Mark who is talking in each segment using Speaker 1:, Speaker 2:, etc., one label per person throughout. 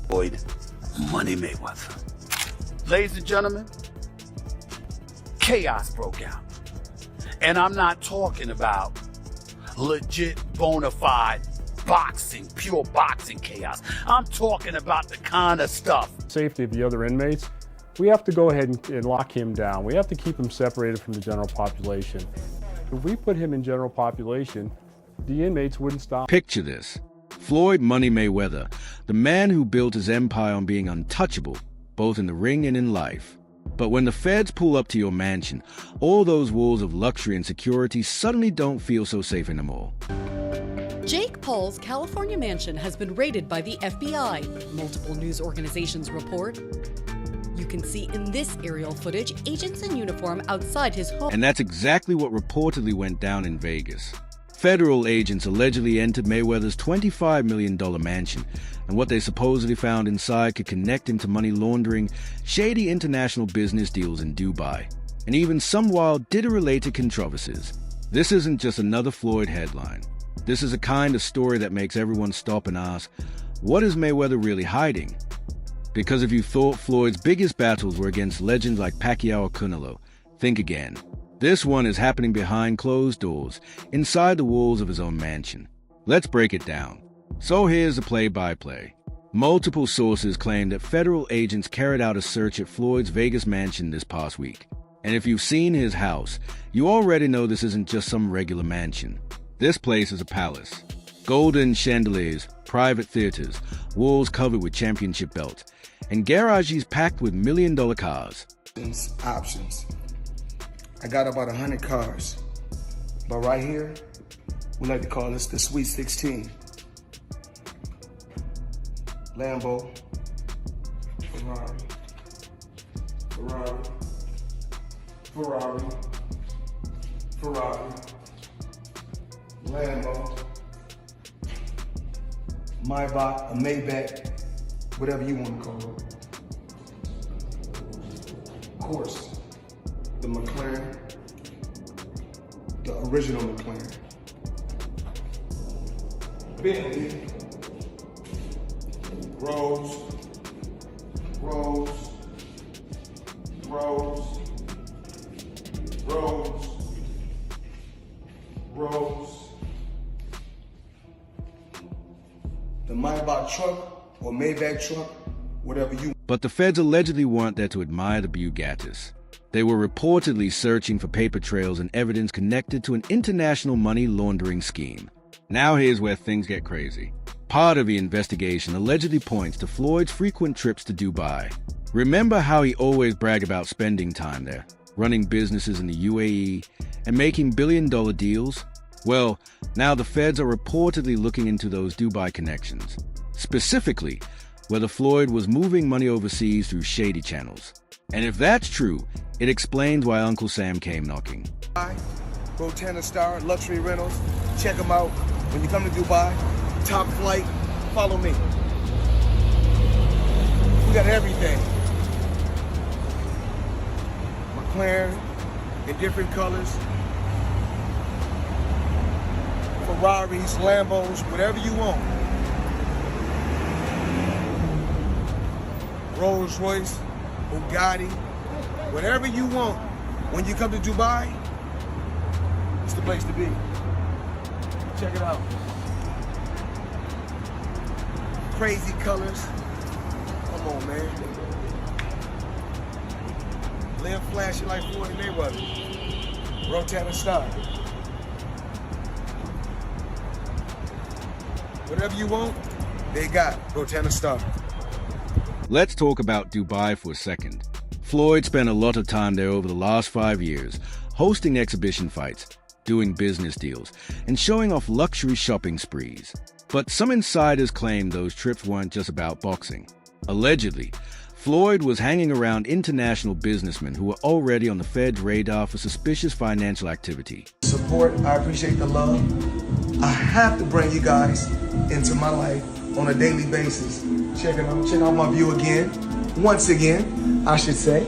Speaker 1: Floyd Money Mayweather. Ladies and gentlemen, chaos broke out. And I'm not talking about legit, bona fide boxing, pure boxing chaos. I'm talking about the kind of stuff.
Speaker 2: Safety of the other inmates, we have to go ahead and lock him down. We have to keep him separated from the general population. If we put him in general population, the inmates wouldn't stop.
Speaker 3: Picture this. Floyd Money Mayweather, the man who built his empire on being untouchable, both in the ring and in life. But when the feds pull up to your mansion, all those walls of luxury and security suddenly don't feel so safe anymore.
Speaker 4: Jake Paul's California mansion has been raided by the FBI, multiple news organizations report. You can see in this aerial footage agents in uniform outside his home.
Speaker 3: And that's exactly what reportedly went down in Vegas. Federal agents allegedly entered Mayweather's $25 million mansion, and what they supposedly found inside could connect him to money laundering, shady international business deals in Dubai, and even some wild Diddy-related controversies. This isn't just another Floyd headline. This is a kind of story that makes everyone stop and ask, what is Mayweather really hiding? Because if you thought Floyd's biggest battles were against legends like Pacquiao or Canelo, think again. This one is happening behind closed doors, inside the walls of his own mansion. Let's break it down. So here's the play-by-play. Multiple sources claim that federal agents carried out a search at Floyd's Vegas mansion this past week. And if you've seen his house, you already know this isn't just some regular mansion. This place is a palace. Golden chandeliers, private theaters, walls covered with championship belts, and garages packed with million-dollar cars.
Speaker 5: Options. I got about 100 cars, but right here, we like to call this the Sweet 16. Lambo, Ferrari, Ferrari, Ferrari, Ferrari, Lambo, Maybach, a Maybach, whatever you want to call it. Of course, the McLaren, the original McLaren. Bentley, Rose, Rose, Rose, Rose, Rose. The Maybach truck or Maybach truck, whatever you.
Speaker 3: But the feds allegedly weren't there to admire the Bugattis. They were reportedly searching for paper trails and evidence connected to an international money laundering scheme. Now here's where things get crazy. Part of the investigation allegedly points to Floyd's frequent trips to Dubai. Remember how he always bragged about spending time there, running businesses in the UAE, and making billion-dollar deals? Well, now the feds are reportedly looking into those Dubai connections. Specifically, whether Floyd was moving money overseas through shady channels. And if that's true, it explains why Uncle Sam came knocking.
Speaker 5: Rotana Star, Luxury Rentals. Check them out. When you come to Dubai, top flight, follow me. We got everything. McLaren in different colors. Ferraris, Lambos, whatever you want. Rolls Royce, Bugatti, whatever you want. When you come to Dubai, it's the place to be. Check it out. Crazy colors. Come on, man. Live flashy like Floyd Mayweather. Rotana Star. Whatever you want, they got Rotana Star.
Speaker 3: Let's talk about Dubai for a second. Floyd spent a lot of time there over the last 5 years, hosting exhibition fights, doing business deals, and showing off luxury shopping sprees. But some insiders claim those trips weren't just about boxing. Allegedly, Floyd was hanging around international businessmen who were already on the Fed's radar for suspicious financial activity.
Speaker 5: Support, I appreciate the love. I have to bring you guys into my life on a daily basis. Check out my view again. Once again, I should say.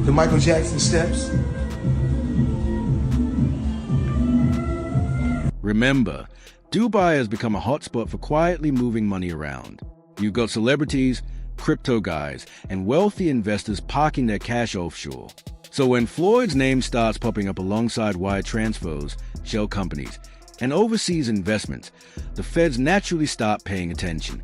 Speaker 5: The Michael Jackson steps.
Speaker 3: Remember, Dubai has become a hotspot for quietly moving money around. You've got celebrities, crypto guys, and wealthy investors parking their cash offshore. So when Floyd's name starts popping up alongside wire transfers, shell companies, and overseas investments, the feds naturally start paying attention.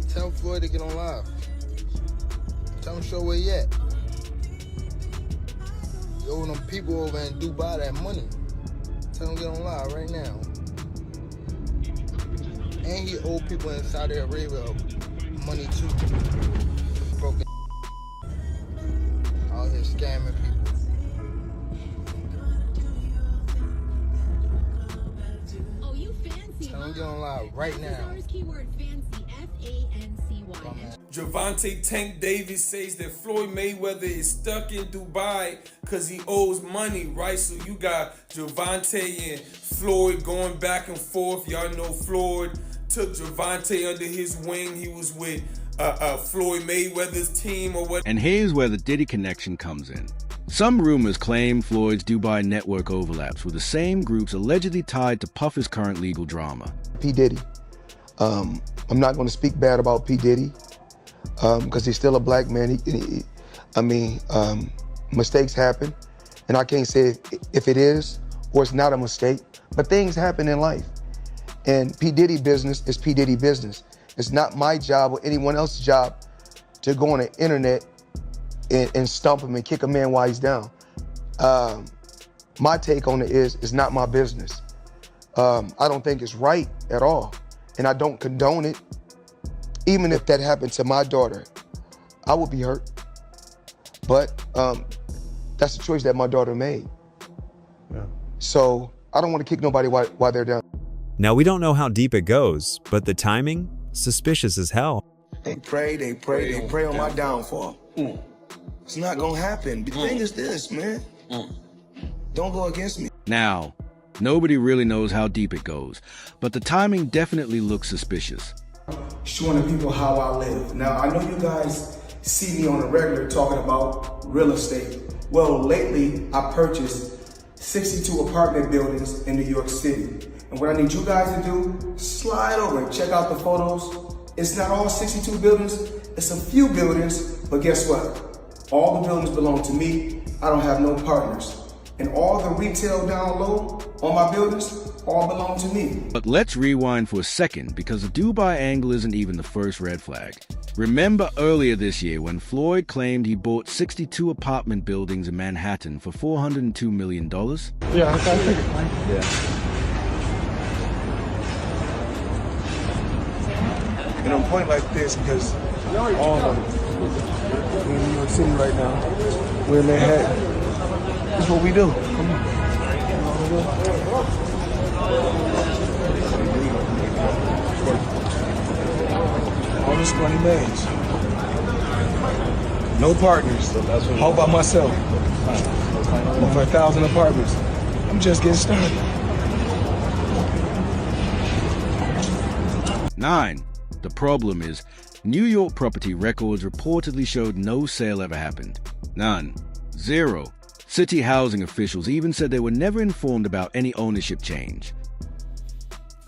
Speaker 6: Tell Floyd to get on live. Tell him show where he at. You owe them people over in Dubai that money. Tell him get on live right now. And he owe people in Saudi Arabia money too. Broken out here scamming people.
Speaker 7: Oh, you fancy,
Speaker 6: Tell him get on live right now.
Speaker 7: Keyword fancy, F-A-N-C-Y.
Speaker 8: Javante Tank Davis says that Floyd Mayweather is stuck in Dubai because he owes money, right? So you got Javante and Floyd going back and forth. Y'all know Floyd took Javante under his wing. He was with Floyd Mayweather's team or what.
Speaker 3: And here's where the Diddy connection comes in. Some rumors claim Floyd's Dubai network overlaps with the same groups allegedly tied to Puff's current legal drama.
Speaker 5: P. Diddy. I'm not going to speak bad about P. Diddy because he's still a black man. Mistakes happen, and I can't say if it is or it's not a mistake, but things happen in life. And P. Diddy business is P. Diddy business. It's not my job or anyone else's job to go on the internet and stump him and kick a man while he's down. My take on it is, it's not my business. I don't think it's right at all, and I don't condone it. Even if that happened to my daughter, I would be hurt. But that's the choice that my daughter made. Yeah. So I don't want to kick nobody while they're down.
Speaker 9: Now, we don't know how deep it goes, but the timing, suspicious as hell.
Speaker 5: They pray on my downfall. It's not gonna happen. The thing is this, man. Don't go against me.
Speaker 3: Now, nobody really knows how deep it goes, but the timing definitely looks suspicious.
Speaker 5: Showing the people how I live. Now, I know you guys see me on a regular talking about real estate. Well, lately, I purchased 62 apartment buildings in New York City. And what I need you guys to do, slide over and check out the photos. It's not all 62 buildings, it's a few buildings, but guess what? All the buildings belong to me. I don't have no partners. And all the retail down low on my buildings all belong to me.
Speaker 3: But let's rewind for a second, because the Dubai angle isn't even the first red flag. Remember earlier this year when Floyd claimed he bought 62 apartment buildings in Manhattan for $402 million?
Speaker 2: Yeah, I figured. Yeah.
Speaker 5: And on a point like this, because all of them, we're in New York City right now, we're in Manhattan. That's what we do. Come on. All this money made. No partners. All by myself. Over 1,000 apartments. I'm just getting started.
Speaker 3: 9. The problem is, New York property records reportedly showed no sale ever happened. None. 0. City housing officials even said they were never informed about any ownership change.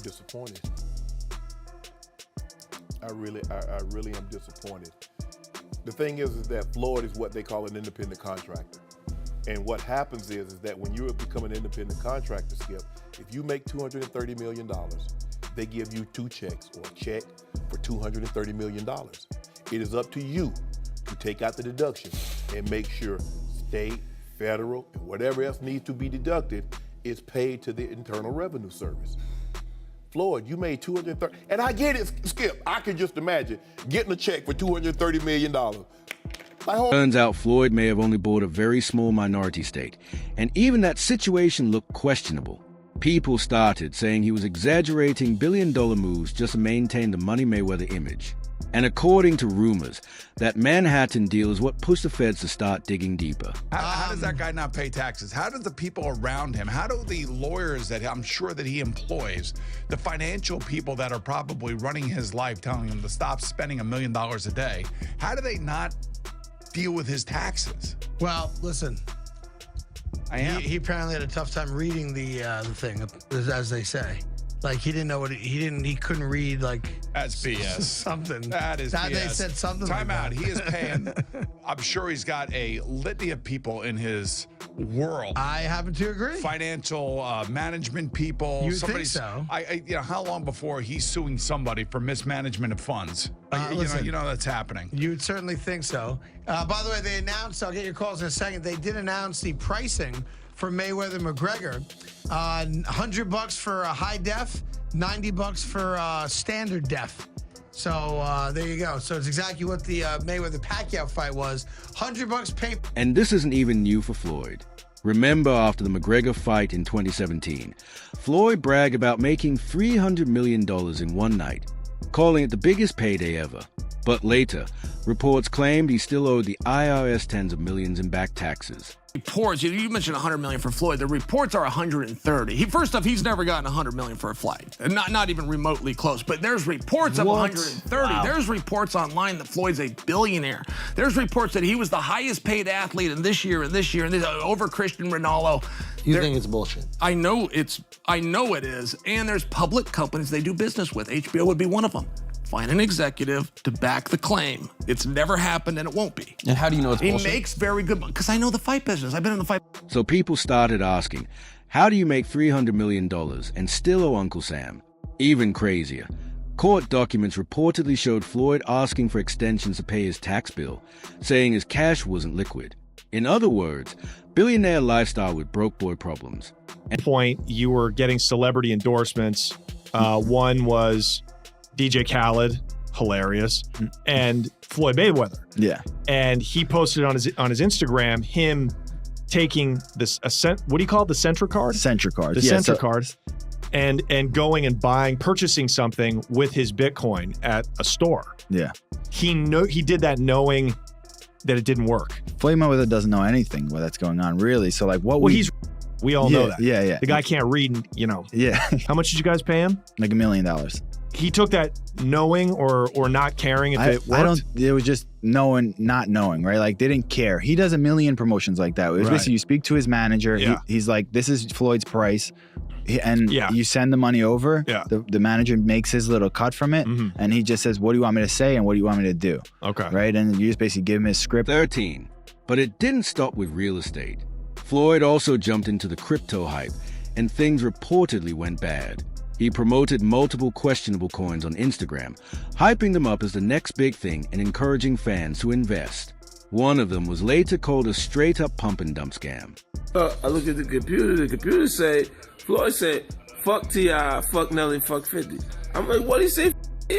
Speaker 10: Disappointed. I really am disappointed. The thing is that Floyd is what they call an independent contractor. And what happens is that when you become an independent contractor, Skip, if you make $230 million, they give you 2 checks, or a check for $230 million. It is up to you to take out the deductions and make sure state, federal, and whatever else needs to be deducted is paid to the Internal Revenue Service. Floyd, you made $230, and I get it, Skip. I can just imagine getting a check for $230 million.
Speaker 3: Turns out Floyd may have only bought a very small minority stake, and even that situation looked questionable. People started saying he was exaggerating billion-dollar moves just to maintain the Money Mayweather image. And according to rumors, that Manhattan deal is what pushed the feds to start digging deeper.
Speaker 11: How does that guy not pay taxes? How do the people around him, how do the lawyers that I'm sure that he employs, the financial people that are probably running his life, telling him to stop spending $1 million a day, how do they not deal with his taxes.
Speaker 12: Well, listen.
Speaker 11: I am.
Speaker 12: He apparently had a tough time reading the thing, as they say. Like he didn't know what he couldn't read like
Speaker 11: that's BS.
Speaker 12: Something.
Speaker 11: That is BS.
Speaker 12: They said something.
Speaker 11: Time
Speaker 12: like
Speaker 11: out.
Speaker 12: that.
Speaker 11: He is paying. I'm sure he's got a litany of people in his world.
Speaker 12: I happen to agree.
Speaker 11: Financial management people.
Speaker 12: You think so?
Speaker 11: How long before he's suing somebody for mismanagement of funds? You know that's happening.
Speaker 12: You'd certainly think so. By the way, they announced. I'll get your calls in a second. They did announce the pricing for Mayweather McGregor. $100 for a high def, $90 for standard def. So there you go. So it's exactly what the Mayweather Pacquiao fight was. $100 pay.
Speaker 3: And this isn't even new for Floyd. Remember, after the McGregor fight in 2017, Floyd bragged about making $300 million in one night, calling it the biggest payday ever. But later, reports claimed he still owed the IRS tens of millions in back taxes.
Speaker 13: Reports, you mentioned $100 million for Floyd. The reports are 130. First off, he's never gotten $100 million for a flight, and not even remotely close. But there's reports of 130. Wow. There's reports online that Floyd's a billionaire. There's reports that he was the highest paid athlete in this year over Cristiano Ronaldo.
Speaker 14: You think it's bullshit?
Speaker 13: I know it is. And there's public companies they do business with. HBO would be one of them. Find an executive to back the claim. It's never happened and it won't be.
Speaker 14: And how do you know it's bullshit?
Speaker 13: He makes very good money because I know the fight business. I've been in the fight.
Speaker 3: So people started asking, how do you make $300 million and still owe Uncle Sam? Even crazier. Court documents reportedly showed Floyd asking for extensions to pay his tax bill, saying his cash wasn't liquid. In other words, billionaire lifestyle with broke boy problems.
Speaker 15: At one point, you were getting celebrity endorsements. One was DJ Khaled, hilarious, and Floyd Mayweather.
Speaker 16: Yeah.
Speaker 15: And he posted on his Instagram him taking this what do you call it? The Centra card?
Speaker 16: Centra card.
Speaker 15: The Centra card. And going and purchasing something with his Bitcoin at a store.
Speaker 16: Yeah.
Speaker 15: He did that knowing that it didn't work.
Speaker 16: Floyd Mayweather doesn't know anything that's going on, really. So like
Speaker 15: we all know that.
Speaker 16: Yeah.
Speaker 15: The guy can't read,
Speaker 16: Yeah.
Speaker 15: How much did you guys pay him?
Speaker 16: Like $1 million.
Speaker 15: He took that knowing or not caring if it worked?
Speaker 16: It was just knowing, not knowing, right? Like they didn't care. He does a million promotions like that. It was basically you speak to his manager.
Speaker 15: Yeah.
Speaker 16: He's like, this is Floyd's price. And you send the money over.
Speaker 15: Yeah.
Speaker 16: The manager makes his little cut from it.
Speaker 15: Mm-hmm.
Speaker 16: And he just says, what do you want me to say? And what do you want me to do?
Speaker 15: Okay.
Speaker 16: Right? And you just basically give him his script.
Speaker 3: 13. But it didn't stop with real estate. Floyd also jumped into the crypto hype, and things reportedly went bad. He promoted multiple questionable coins on Instagram, hyping them up as the next big thing and encouraging fans to invest. One of them was later called a straight-up pump and dump scam.
Speaker 17: I look at the computer say, Floyd said, fuck T.I., fuck Nelly, fuck 50. I'm like, what did he say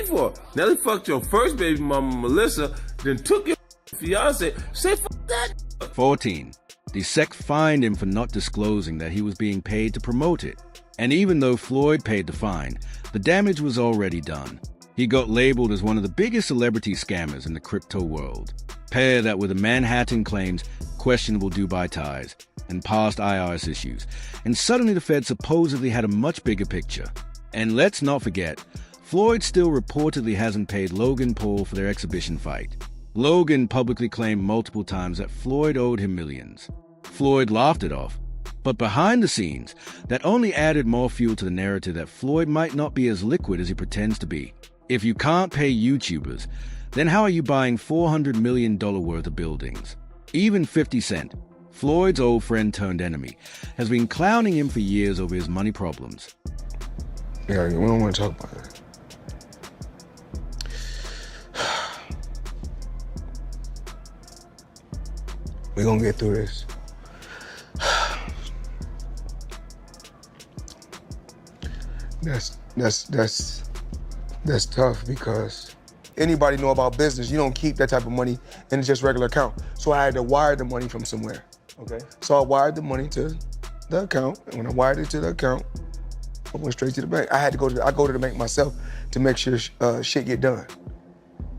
Speaker 17: for? Nelly fucked your first baby mama, Melissa, then took your fiance. Say fuck that.
Speaker 3: 14. The SEC fined him for not disclosing that he was being paid to promote it. And even though Floyd paid the fine, the damage was already done. He got labeled as one of the biggest celebrity scammers in the crypto world. Pair that with the Manhattan claims, questionable Dubai ties, and past IRS issues. And suddenly the Fed supposedly had a much bigger picture. And let's not forget, Floyd still reportedly hasn't paid Logan Paul for their exhibition fight. Logan publicly claimed multiple times that Floyd owed him millions. Floyd laughed it off. But behind the scenes, that only added more fuel to the narrative that Floyd might not be as liquid as he pretends to be. If you can't pay YouTubers, then how are you buying $400 million worth of buildings? Even 50 Cent, Floyd's old friend turned enemy, has been clowning him for years over his money problems.
Speaker 5: Yeah, we don't want to talk about that. We're gonna get through this. That's tough because anybody know about business, you don't keep that type of money in just regular account. So I had to wire the money from somewhere. Okay. So I wired the money to the account, and when I wired it to the account, I went straight to the bank. I go to the bank myself to make sure shit get done.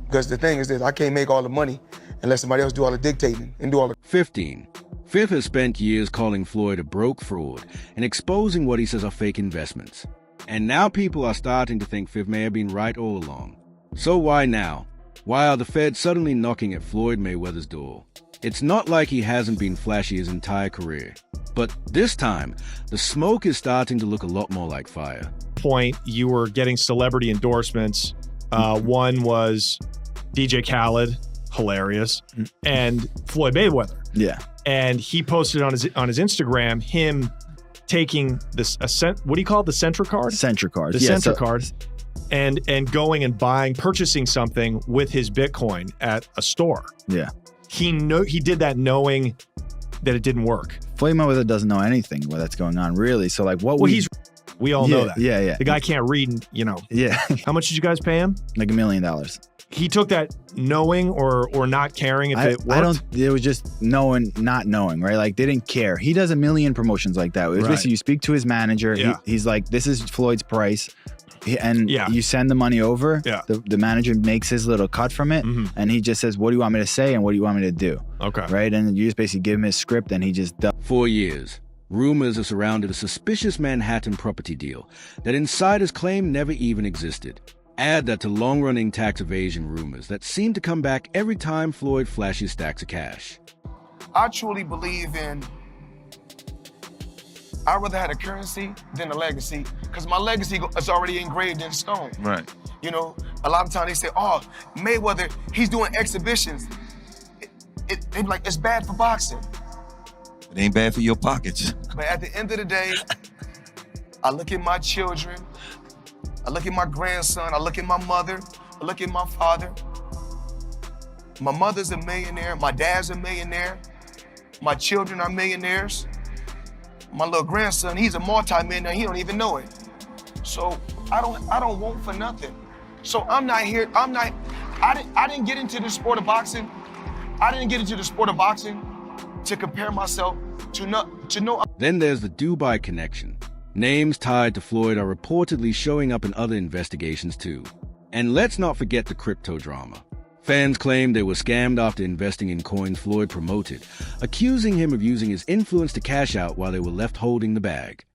Speaker 5: Because the thing is this, I can't make all the money unless somebody else do all the dictating and do all the...
Speaker 3: 15. Fifth has spent years calling Floyd a broke fraud and exposing what he says are fake investments. And now people are starting to think Fifth may have been right all along. So why now? Why are the Fed suddenly knocking at Floyd Mayweather's door? It's not like he hasn't been flashy his entire career. But this time, the smoke is starting to look a lot more like fire.
Speaker 15: Point, you were getting celebrity endorsements. One was DJ Khaled, hilarious, and Floyd Mayweather.
Speaker 16: Yeah.
Speaker 15: And he posted on his Instagram him taking this what do you call it? The Centra card?
Speaker 16: Centra card.
Speaker 15: The Centra card. And going and purchasing something with his Bitcoin at a store.
Speaker 16: Yeah.
Speaker 15: He did that knowing that it didn't work.
Speaker 16: Floyd Mayweather doesn't know anything that's going on, really. So like what
Speaker 15: we all know that.
Speaker 16: Yeah, yeah.
Speaker 15: The guy can't read,
Speaker 16: Yeah.
Speaker 15: How much did you guys pay him?
Speaker 16: Like $1 million.
Speaker 15: He took that knowing or not caring if it worked?
Speaker 16: It was just knowing, not knowing, right? Like they didn't care. He does a million promotions like that. It was basically you speak to his manager.
Speaker 15: Yeah.
Speaker 16: He's like, this is Floyd's price. You send the money over.
Speaker 15: Yeah.
Speaker 16: The manager makes his little cut from it. And he just says, what do you want me to say? And what do you want me to do?
Speaker 15: Okay.
Speaker 16: Right. And you just basically give him his script and he just does.
Speaker 3: 4 years. Rumors have surrounded a suspicious Manhattan property deal that insiders claim never even existed. Add that to long-running tax evasion rumors that seem to come back every time Floyd flashes stacks of cash.
Speaker 5: I truly believe in, I'd rather have a currency than a legacy, because my legacy is already engraved in stone.
Speaker 14: Right.
Speaker 5: You know, a lot of times they say, oh, Mayweather, he's doing exhibitions. They be like, it's bad for boxing.
Speaker 14: It ain't bad for your pockets.
Speaker 5: But at the end of the day, I look at my children, I look at my grandson, I look at my mother, I look at my father. My mother's a millionaire, my dad's a millionaire, my children are millionaires. My little grandson, he's a multi-millionaire, he don't even know it. So I don't want for nothing. So I'm not here, I didn't get into the sport of boxing. I didn't get into the sport of boxing to compare myself to no.
Speaker 3: Then there's the Dubai connection. Names tied to Floyd are reportedly showing up in other investigations too. And let's not forget the crypto drama. Fans claim they were scammed after investing in coins Floyd promoted, accusing him of using his influence to cash out while they were left holding the bag.